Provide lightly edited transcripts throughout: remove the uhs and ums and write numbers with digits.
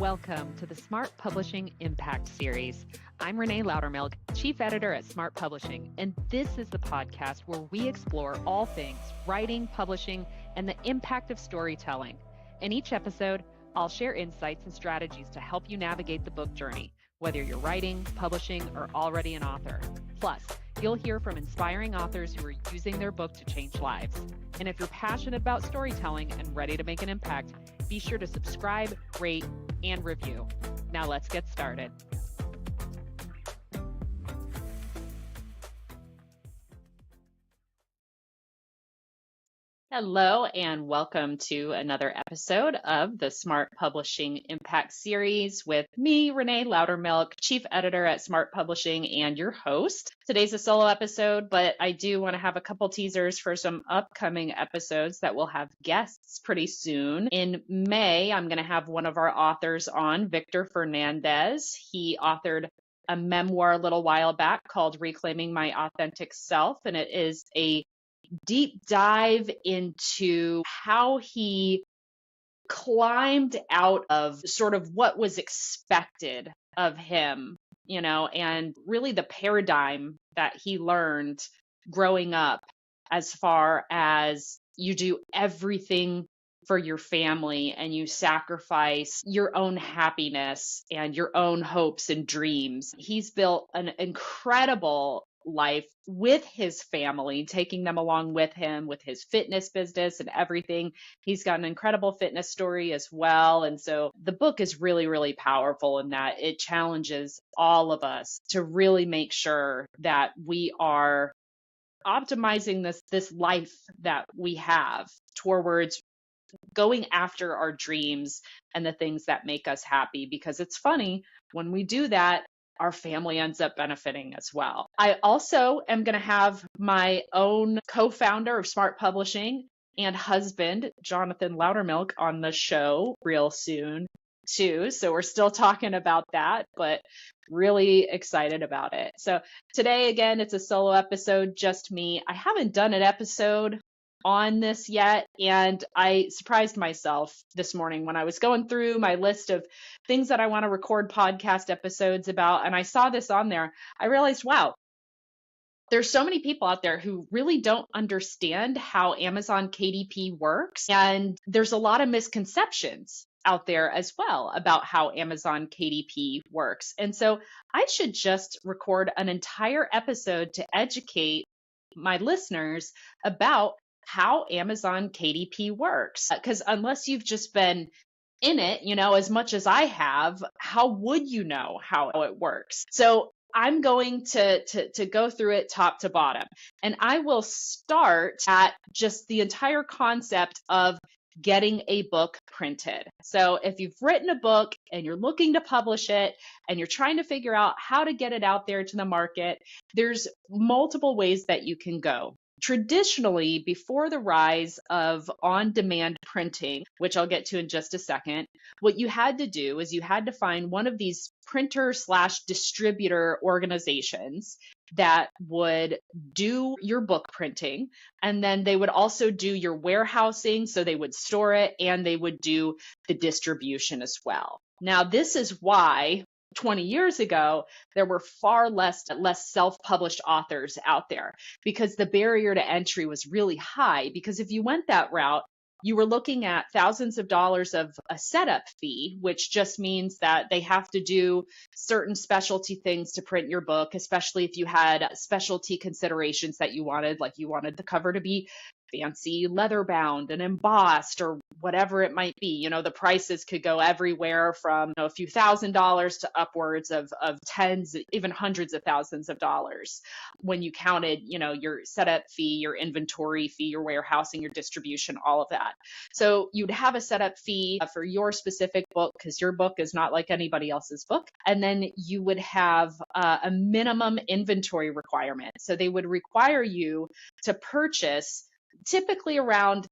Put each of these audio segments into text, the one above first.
Welcome to the Smart Publishing Impact Series. I'm Renée Lautermilch, Chief Editor at Smart Publishing, and this is the podcast where we explore all things writing, publishing, and the impact of storytelling. In each episode, I'll share insights and strategies to help you navigate the book journey, whether you're writing, publishing, or already an author. Plus, you'll hear from inspiring authors who are using their book to change lives. And if you're passionate about storytelling and ready to make an impact, be sure to subscribe, rate, and review. Now let's get started. Hello, and welcome to another episode of the Smart Publishing Impact Series with me, Renée Lautermilch, Chief Editor at Smart Publishing and your host. Today's a solo episode, but I do want to have a couple teasers for some upcoming episodes that will have guests pretty soon. In May, I'm going to have one of our authors on, Victor Fernandez. He authored a memoir a little while back called Reclaiming My Authentic Self, and it is a deep dive into how he climbed out of sort of what was expected of him, and really the paradigm that he learned growing up as far as you do everything for your family and you sacrifice your own happiness and your own hopes and dreams. He's built an incredible life with his family, taking them along with him with his fitness business and everything. He's got an incredible fitness story as well. And so the book is really, really powerful in that it challenges all of us to really make sure that we are optimizing this life that we have towards going after our dreams and the things that make us happy, because it's funny, when we do that, our family ends up benefiting as well. I also am going to have my own co-founder of Smart Publishing and husband, Jonathan Lautermilch, on the show real soon too. So we're still talking about that, but really excited about it. So today, again, it's a solo episode, just me. I haven't done an episode on this yet, and I surprised myself this morning when I was going through my list of things that I want to record podcast episodes about, and I saw this on there. I realized, wow, there's so many people out there who really don't understand how Amazon KDP works, and there's a lot of misconceptions out there as well about how Amazon KDP works. And so I should just record an entire episode to educate my listeners about how Amazon KDP works. Because unless you've just been in it, as much as I have, how would you know how it works? So I'm going to go through it top to bottom. And I will start at just the entire concept of getting a book printed. So if you've written a book and you're looking to publish it and you're trying to figure out how to get it out there to the market, there's multiple ways that you can go. Traditionally, before the rise of on-demand printing, which I'll get to in just a second, what you had to do is you had to find one of these printer/distributor organizations that would do your book printing, and then they would also do your warehousing, so they would store it, and they would do the distribution as well. Now, this is why 20 years ago, there were far less self-published authors out there, because the barrier to entry was really high. Because if you went that route, you were looking at thousands of dollars of a setup fee, which just means that they have to do certain specialty things to print your book, especially if you had specialty considerations that you wanted, like you wanted the cover to be fancy leather bound and embossed or whatever it might be. The prices could go everywhere from a few $1,000s to upwards of tens, even hundreds of thousands of dollars when you counted, your setup fee, your inventory fee, your warehousing, your distribution, all of that. So you'd have a setup fee for your specific book because your book is not like anybody else's book. And then you would have a minimum inventory requirement. So they would require you to purchase typically around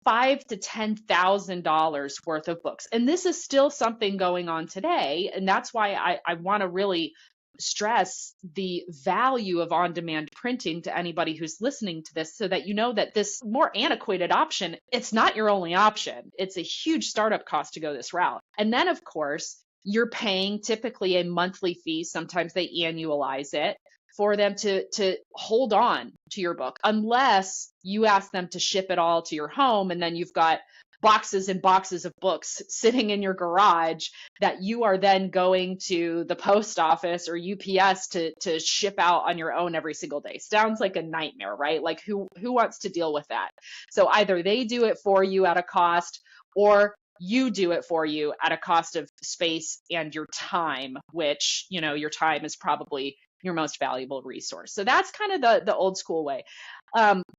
$5,000 to $10,000 worth of books. And this is still something going on today. And that's why I want to really stress the value of on-demand printing to anybody who's listening to this so that you know that this more antiquated option, it's not your only option. It's a huge startup cost to go this route. And then, of course, you're paying typically a monthly fee. Sometimes they annualize it for them to hold on to your book, unless you ask them to ship it all to your home, and then you've got boxes and boxes of books sitting in your garage that you are then going to the post office or UPS to ship out on your own every single day. Sounds like a nightmare, right? Like who wants to deal with that? So either they do it for you at a cost, or you do it for you at a cost of space and your time, which, your time is probably your most valuable resource. So that's kind of the old school way.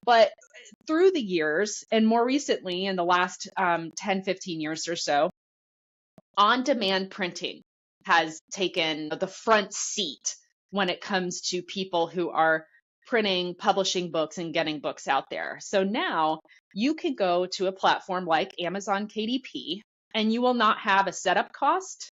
But through the years, and more recently in the last 10, 15 years or so, on-demand printing has taken the front seat when it comes to people who are printing, publishing books, and getting books out there. So now you can go to a platform like Amazon KDP, and you will not have a setup cost.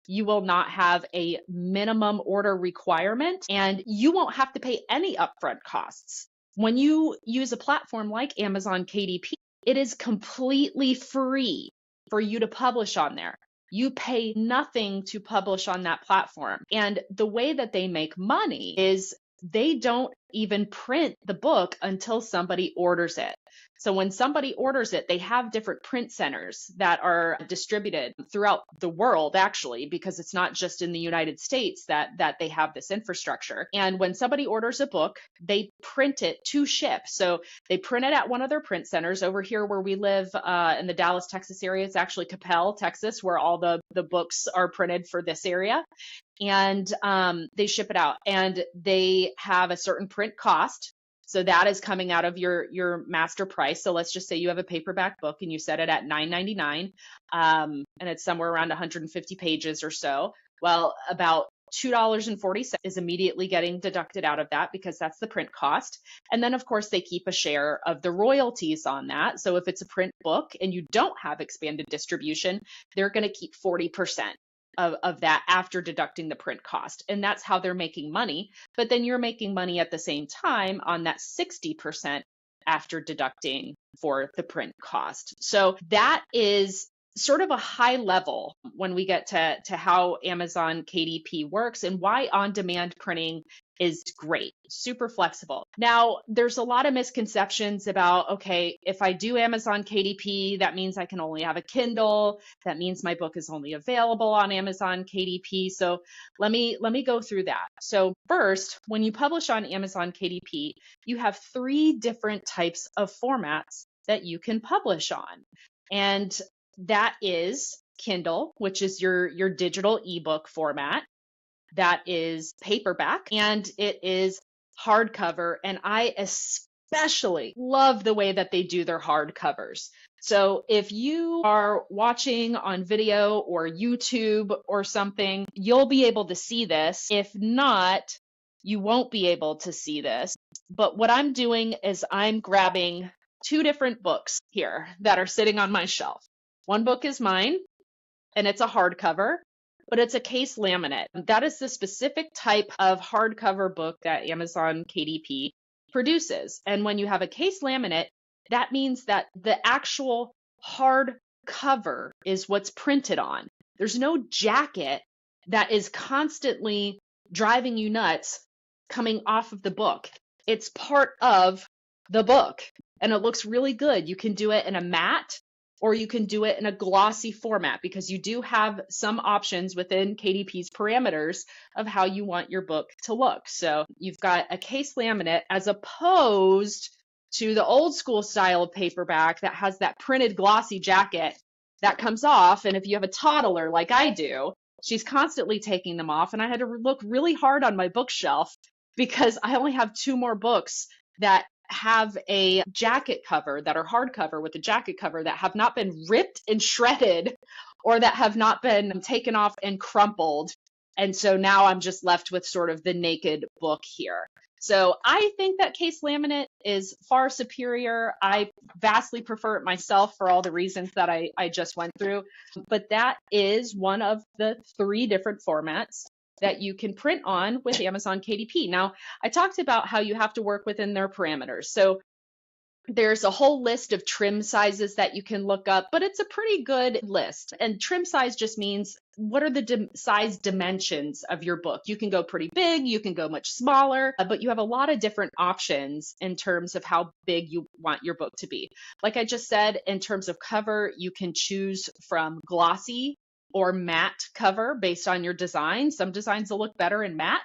You will not have a minimum order requirement, and you won't have to pay any upfront costs. When you use a platform like Amazon KDP, it is completely free for you to publish on there. You pay nothing to publish on that platform. And the way that they make money is they don't even print the book until somebody orders it. So when somebody orders it, they have different print centers that are distributed throughout the world, actually, because it's not just in the United States that they have this infrastructure. And when somebody orders a book, they print it to ship. So they print it at one of their print centers. Over here where we live in the Dallas, Texas area, it's actually Coppell, Texas, where all the books are printed for this area. And they ship it out, and they have a certain print cost. So that is coming out of your master price. So let's just say you have a paperback book and you set it at $9.99, and it's somewhere around 150 pages or so. Well, about $2.40 is immediately getting deducted out of that because that's the print cost. And then, of course, they keep a share of the royalties on that. So if it's a print book and you don't have expanded distribution, they're going to keep 40%. Of that after deducting the print cost. And that's how they're making money. But then you're making money at the same time on that 60% after deducting for the print cost. So that is sort of a high level when we get to how Amazon KDP works and why on-demand printing is great, super flexible. Now, there's a lot of misconceptions about, okay, if I do Amazon KDP, that means I can only have a Kindle. That means my book is only available on Amazon KDP. So let me go through that. So first, when you publish on Amazon KDP, you have 3 different types of formats that you can publish on. And that is Kindle, which is your digital ebook format. That is paperback, and it is hardcover. And I especially love the way that they do their hardcovers. So if you are watching on video or YouTube or something, you'll be able to see this. If not, you won't be able to see this. But what I'm doing is I'm grabbing 2 different books here that are sitting on my shelf. One book is mine, and it's a hardcover, but it's a case laminate. That is the specific type of hardcover book that Amazon KDP produces. And when you have a case laminate, that means that the actual hardcover is what's printed on. There's no jacket that is constantly driving you nuts coming off of the book. It's part of the book, and it looks really good. You can do it in a matte, or you can do it in a glossy format, because you do have some options within KDP's parameters of how you want your book to look. So you've got a case laminate as opposed to the old school style of paperback that has that printed glossy jacket that comes off. And if you have a toddler like I do, she's constantly taking them off. And I had to look really hard on my bookshelf because I only have 2 more books that have a jacket cover, that are hardcover with a jacket cover, that have not been ripped and shredded, or that have not been taken off and crumpled. And so now I'm just left with sort of the naked book here. So I think that case laminate is far superior. I vastly prefer it myself for all the reasons that I just went through. But that is one of the 3 different formats that you can print on with Amazon KDP. Now, I talked about how you have to work within their parameters. So there's a whole list of trim sizes that you can look up, but it's a pretty good list. And trim size just means what are the size dimensions of your book. You can go pretty big, you can go much smaller, but you have a lot of different options in terms of how big you want your book to be. Like I just said, in terms of cover, you can choose from glossy or matte cover based on your design. Some designs will look better in matte.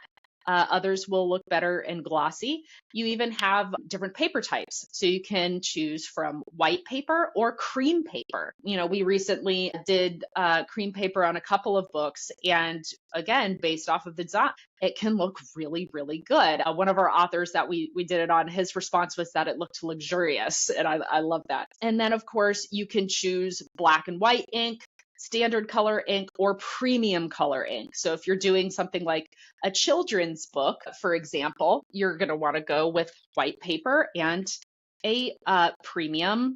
Others will look better in glossy. You even have different paper types. So you can choose from white paper or cream paper. We recently did cream paper on a couple of books. And again, based off of the design, it can look really, really good. One of our authors that we did it on, his response was that it looked luxurious. And I love that. And then, of course, you can choose black and white ink, standard color ink, or premium color ink. So if you're doing something like a children's book, for example, you're going to want to go with white paper and a premium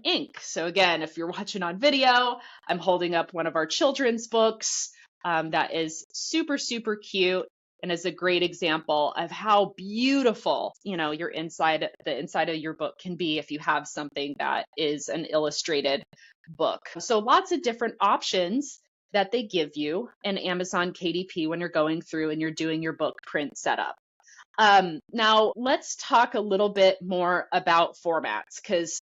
ink. So again, if you're watching on video, I'm holding up one of our children's books that is super, super cute and is a great example of how beautiful, the inside of your book can be if you have something that is an illustrated book. So lots of different options that they give you in Amazon KDP when you're going through and you're doing your book print setup. Now let's talk a little bit more about formats, because,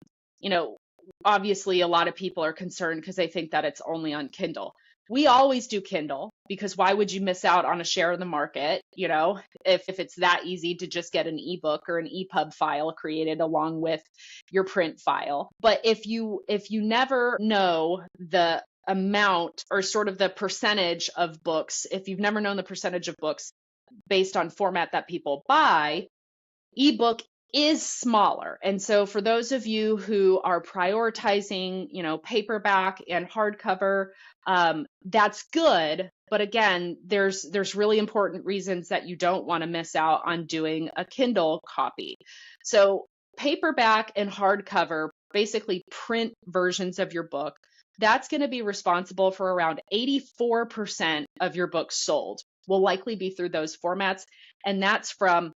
obviously a lot of people are concerned because they think that it's only on Kindle. We always do Kindle, because why would you miss out on a share of the market, if it's that easy to just get an ebook or an EPUB file created along with your print file. But if you never know the amount or sort of the percentage of books, if you've never known the percentage of books based on format that people buy, ebook is smaller. And so for those of you who are prioritizing, paperback and hardcover, that's good. But again, there's really important reasons that you don't want to miss out on doing a Kindle copy. So paperback and hardcover, basically print versions of your book, that's going to be responsible for around 84% of your books sold. Will likely be through those formats. And that's from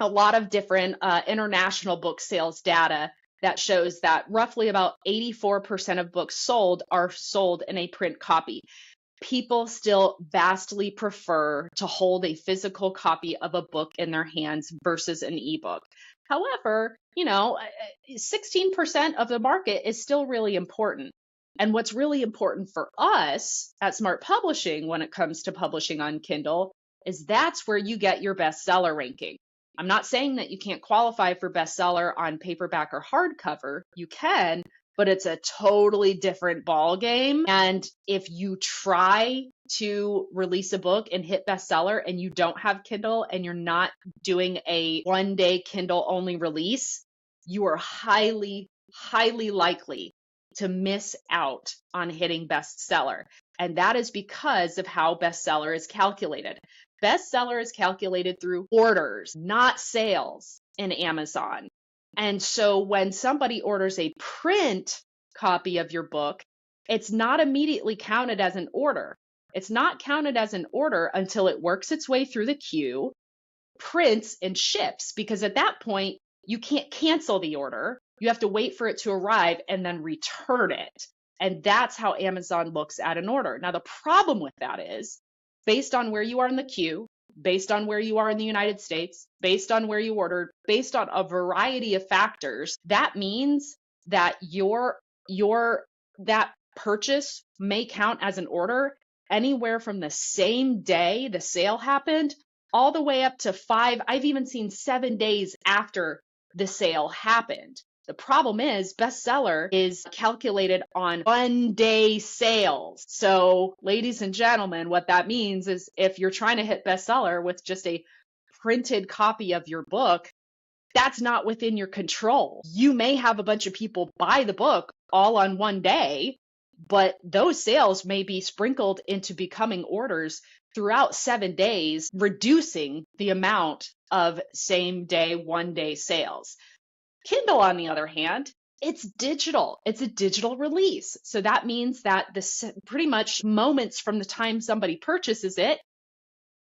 a lot of different international book sales data that shows that roughly about 84% of books sold are sold in a print copy. People still vastly prefer to hold a physical copy of a book in their hands versus an ebook. However, 16% of the market is still really important. And what's really important for us at Smart Publishing when it comes to publishing on Kindle is that's where you get your bestseller ranking. I'm not saying that you can't qualify for bestseller on paperback or hardcover. You can, but it's a totally different ball game. And if you try to release a book and hit bestseller and you don't have Kindle and you're not doing a one-day Kindle only release, you are highly, highly likely to miss out on hitting bestseller. And that is because of how bestseller is calculated. Bestseller is calculated through orders, not sales in Amazon. And so when somebody orders a print copy of your book, it's not immediately counted as an order. It's not counted as an order until it works its way through the queue, prints, and ships, because at that point, you can't cancel the order. You have to wait for it to arrive and then return it. And that's how Amazon looks at an order. Now, the problem with that is, based on where you are in the queue, based on where you are in the United States, based on where you ordered, based on a variety of factors, that means that that purchase may count as an order anywhere from the same day the sale happened all the way up to 5. I've even seen 7 days after the sale happened. The problem is bestseller is calculated on one-day sales. So, ladies and gentlemen, what that means is if you're trying to hit bestseller with just a printed copy of your book, that's not within your control. You may have a bunch of people buy the book all on one day, but those sales may be sprinkled into becoming orders throughout 7 days, reducing the amount of same-day, one-day sales. Kindle, on the other hand, it's digital. It's a digital release. So that means that pretty much moments from the time somebody purchases it,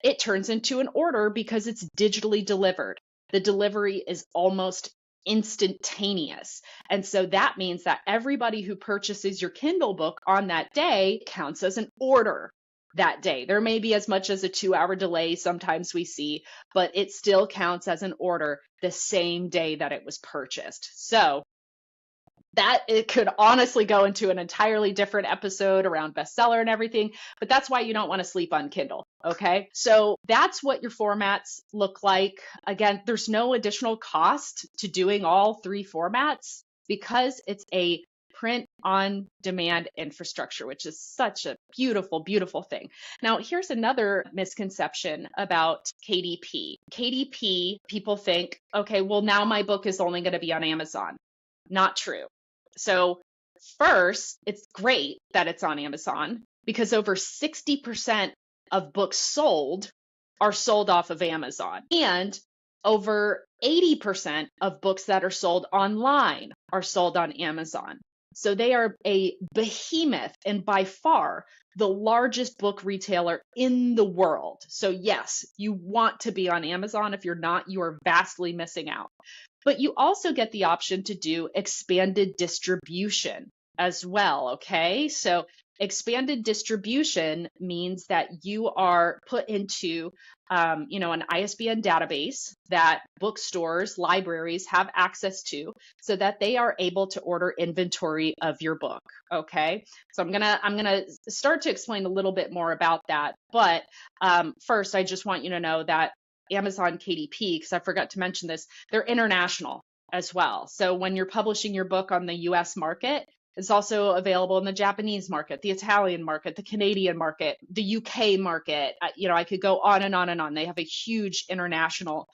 it turns into an order because it's digitally delivered. The delivery is almost instantaneous. And so that means that everybody who purchases your Kindle book on that day counts as an order that day. There may be as much as a 2-hour delay sometimes we see, but it still counts as an order the same day that it was purchased. So that it could honestly go into an entirely different episode around bestseller and everything, but that's why you don't want to sleep on Kindle. Okay. So that's what your formats look like. Again, there's no additional cost to doing all 3 formats because it's a print on demand infrastructure, which is such a beautiful, beautiful thing. Now, here's another misconception about KDP. KDP, people think, okay, well, now my book is only going to be on Amazon. Not true. So first, it's great that it's on Amazon because over 60% of books sold are sold off of Amazon. And over 80% of books that are sold online are sold on Amazon. So they are a behemoth and by far the largest book retailer in the world. So yes, you want to be on Amazon. If you're not, you are vastly missing out. But you also get the option to do expanded distribution as well, okay? So expanded distribution means that you are put into an ISBN database that bookstores, libraries have access to so that they are able to order inventory of your book, okay? So I'm gonna start to explain a little bit more about that. But first, I just want you to know that Amazon KDP, because I forgot to mention this, they're international as well. So when you're publishing your book on the US market, it's also available in the Japanese market, the Italian market, the Canadian market, the UK market. I could go on and on and on. They have a huge international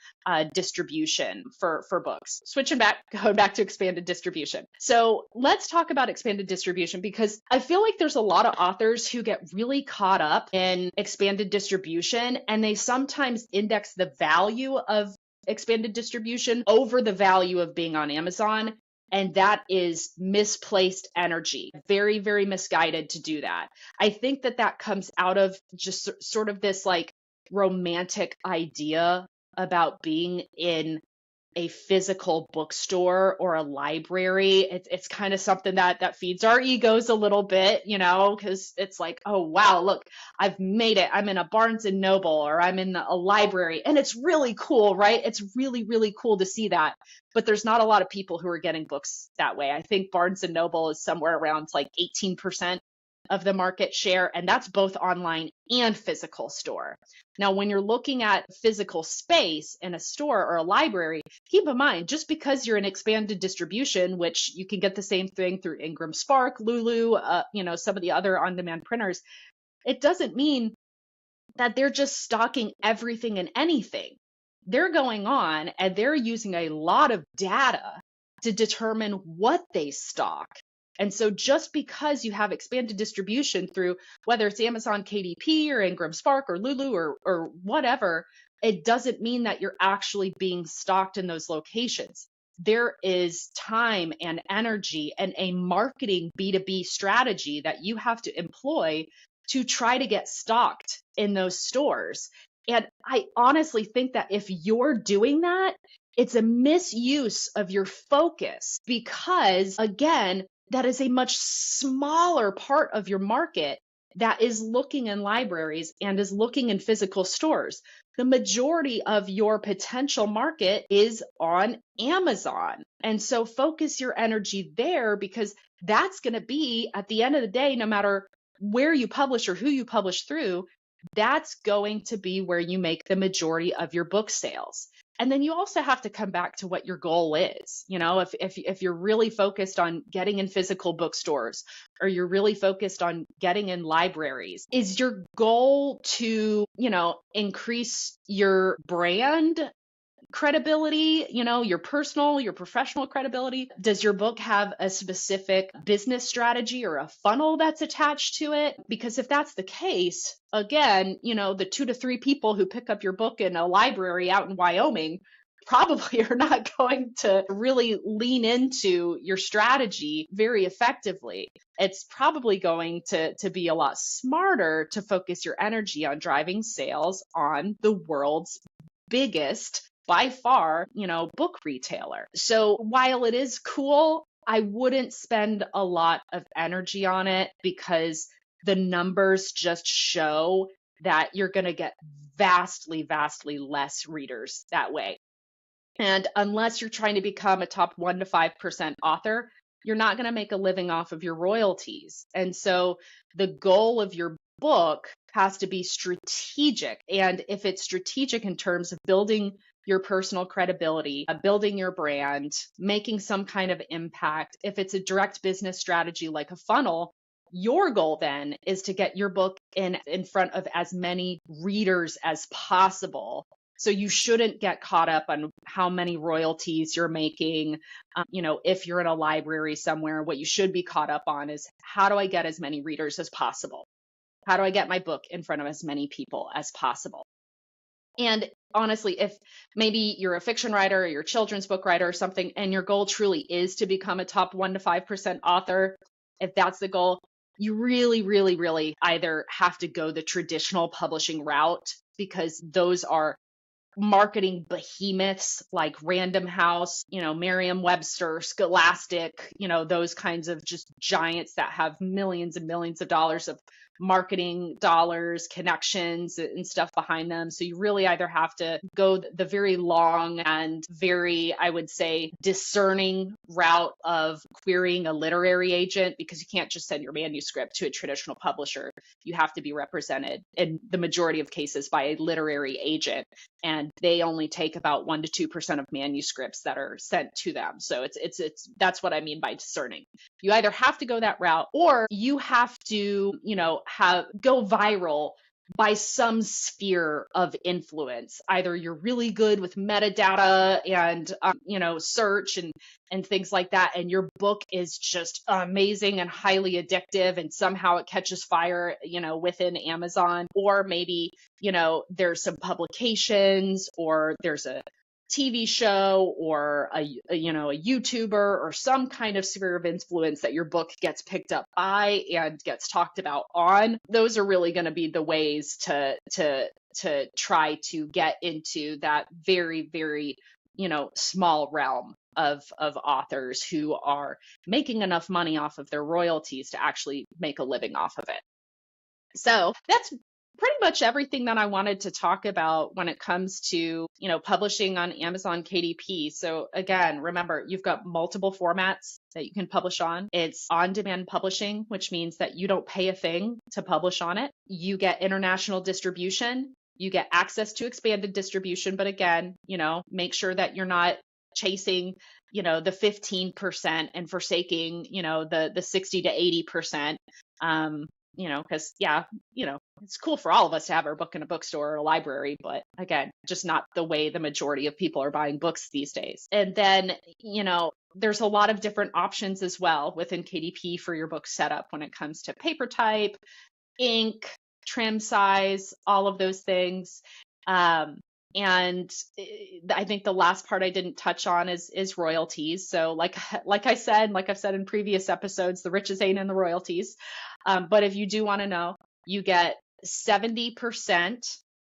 distribution for books. Going back to expanded distribution. So let's talk about expanded distribution because I feel like there's a lot of authors who get really caught up in expanded distribution and they sometimes index the value of expanded distribution over the value of being on Amazon. And that is misplaced energy, very, very misguided to do that. I think that comes out of just sort of this like romantic idea about being in a physical bookstore or a library. It's kind of something that feeds our egos a little bit, because it's like, oh, wow, look, I've made it. I'm in a Barnes and Noble or I'm in a library and it's really cool, right? It's really, really cool to see that. But there's not a lot of people who are getting books that way. I think Barnes and Noble is somewhere around like 18% of the market share, and that's both online and physical store. Now, when you're looking at physical space in a store or a library, keep in mind, just because you're in expanded distribution, which you can get the same thing through Ingram Spark, Lulu, some of the other on-demand printers, it doesn't mean that they're just stocking everything and anything. They're going on and they're using a lot of data to determine what they stock. And so just because you have expanded distribution through whether it's Amazon KDP or Ingram Spark or Lulu or whatever, it doesn't mean that you're actually being stocked in those locations. There is time and energy and a marketing B2B strategy that you have to employ to try to get stocked in those stores. And I honestly think that if you're doing that, it's a misuse of your focus because, again, that is a much smaller part of your market that is looking in libraries and is looking in physical stores. The majority of your potential market is on Amazon. And so focus your energy there because that's going to be, at the end of the day, no matter where you publish or who you publish through, that's going to be where you make the majority of your book sales. And then you also have to come back to what your goal is. If you're really focused on getting in physical bookstores or you're really focused on getting in libraries, is your goal to, increase your brand credibility, your personal, your professional credibility? Does your book have a specific business strategy or a funnel that's attached to it? Because if that's the case, again, the 2 to 3 people who pick up your book in a library out in Wyoming probably are not going to really lean into your strategy very effectively. It's probably going to be a lot smarter to focus your energy on driving sales on the world's biggest, by far, book retailer. So while it is cool, I wouldn't spend a lot of energy on it because the numbers just show that you're going to get vastly, vastly less readers that way. And unless you're trying to become a top 1% to 5% author, you're not going to make a living off of your royalties. And so the goal of your book has to be strategic. And if it's strategic in terms of building your personal credibility, building your brand, making some kind of impact, if it's a direct business strategy like a funnel, your goal then is to get your book in front of as many readers as possible. So you shouldn't get caught up on how many royalties you're making. If you're in a library somewhere, what you should be caught up on is, how do I get as many readers as possible? How do I get my book in front of as many people as possible? And honestly, if maybe you're a fiction writer or you're a children's book writer or something, and your goal truly is to become a top 1% to 5% author, if that's the goal, you really, really, really either have to go the traditional publishing route, because those are marketing behemoths like Random House, Merriam-Webster, Scholastic, those kinds of just giants that have millions and millions of dollars of marketing dollars, connections, and stuff behind them. So you really either have to go the very long and very, I would say, discerning route of querying a literary agent, because you can't just send your manuscript to a traditional publisher. You have to be represented in the majority of cases by a literary agent, and they only take about 1% to 2% of manuscripts that are sent to them. So it's that's what I mean by discerning. You either have to go that route, or you have to, go viral by some sphere of influence. Either you're really good with metadata and, search and things like that, and your book is just amazing and highly addictive, and somehow it catches fire, within Amazon. Or maybe, there's some publications, or there's a TV show, or a YouTuber, or some kind of sphere of influence that your book gets picked up by and gets talked about on. Those are really going to be the ways to try to get into that very, very, small realm of authors who are making enough money off of their royalties to actually make a living off of it. So that's pretty much everything that I wanted to talk about when it comes to, publishing on Amazon KDP. So again, remember, you've got multiple formats that you can publish on. It's on-demand publishing, which means that you don't pay a thing to publish on it. You get international distribution. You get access to expanded distribution. But again, make sure that you're not chasing, the 15% and forsaking, the 60 to 80%. Because it's cool for all of us to have our book in a bookstore or a library, but again, just not the way the majority of people are buying books these days. And then, there's a lot of different options as well within KDP for your book setup when it comes to paper type, ink, trim size, all of those things. And I think the last part I didn't touch on is royalties. So like I've said in previous episodes, the riches ain't in the royalties. But if you do want to know, you get 70%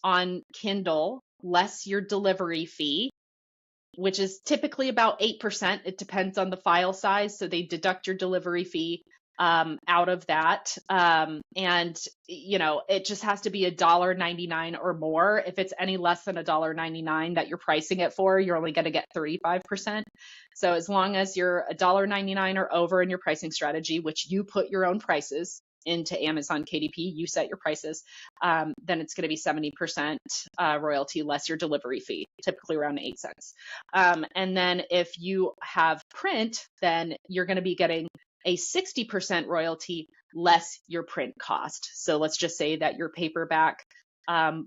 on Kindle, less your delivery fee, which is typically about 8%. It depends on the file size. So they deduct your delivery fee out of that. And it just has to be $1.99 or more. If it's any less than $1.99 that you're pricing it for, you're only going to get 35%. So as long as you're $1.99 or over in your pricing strategy, which you put your own prices into Amazon KDP, you set your prices, then it's going to be 70% royalty less your delivery fee, typically around 8 cents. And then if you have print, then you're going to be getting a 60% royalty less your print cost. So let's just say that your paperback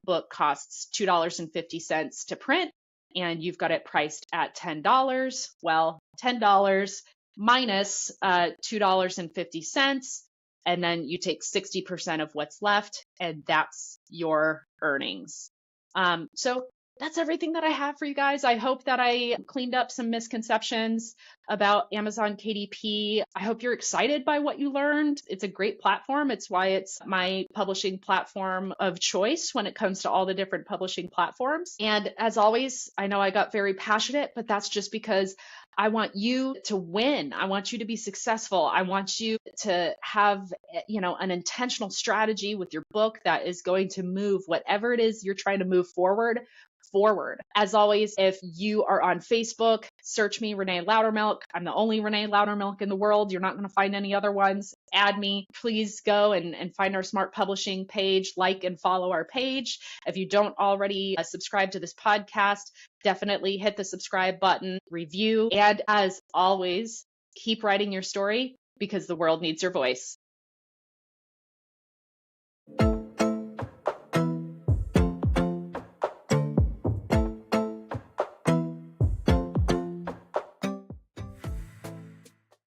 book costs $2.50 to print, and you've got it priced at $10. Well, $10 minus $2.50, and then you take 60% of what's left, and that's your earnings. So that's everything that I have for you guys. I hope that I cleaned up some misconceptions about Amazon KDP. I hope you're excited by what you learned. It's a great platform. It's why it's my publishing platform of choice when it comes to all the different publishing platforms. And as always, I know I got very passionate, but that's just because I want you to win. I want you to be successful. I want you to have, an intentional strategy with your book that is going to move whatever it is you're trying to move forward. As always, if you are on Facebook, search me, Renee Lautermilch. I'm the only Renee Lautermilch in the world. You're not going to find any other ones. Add me. Please go and find our Smart Publishing page, like and follow our page. If you don't already subscribe to this podcast, definitely hit the subscribe button, review, and as always, keep writing your story because the world needs your voice.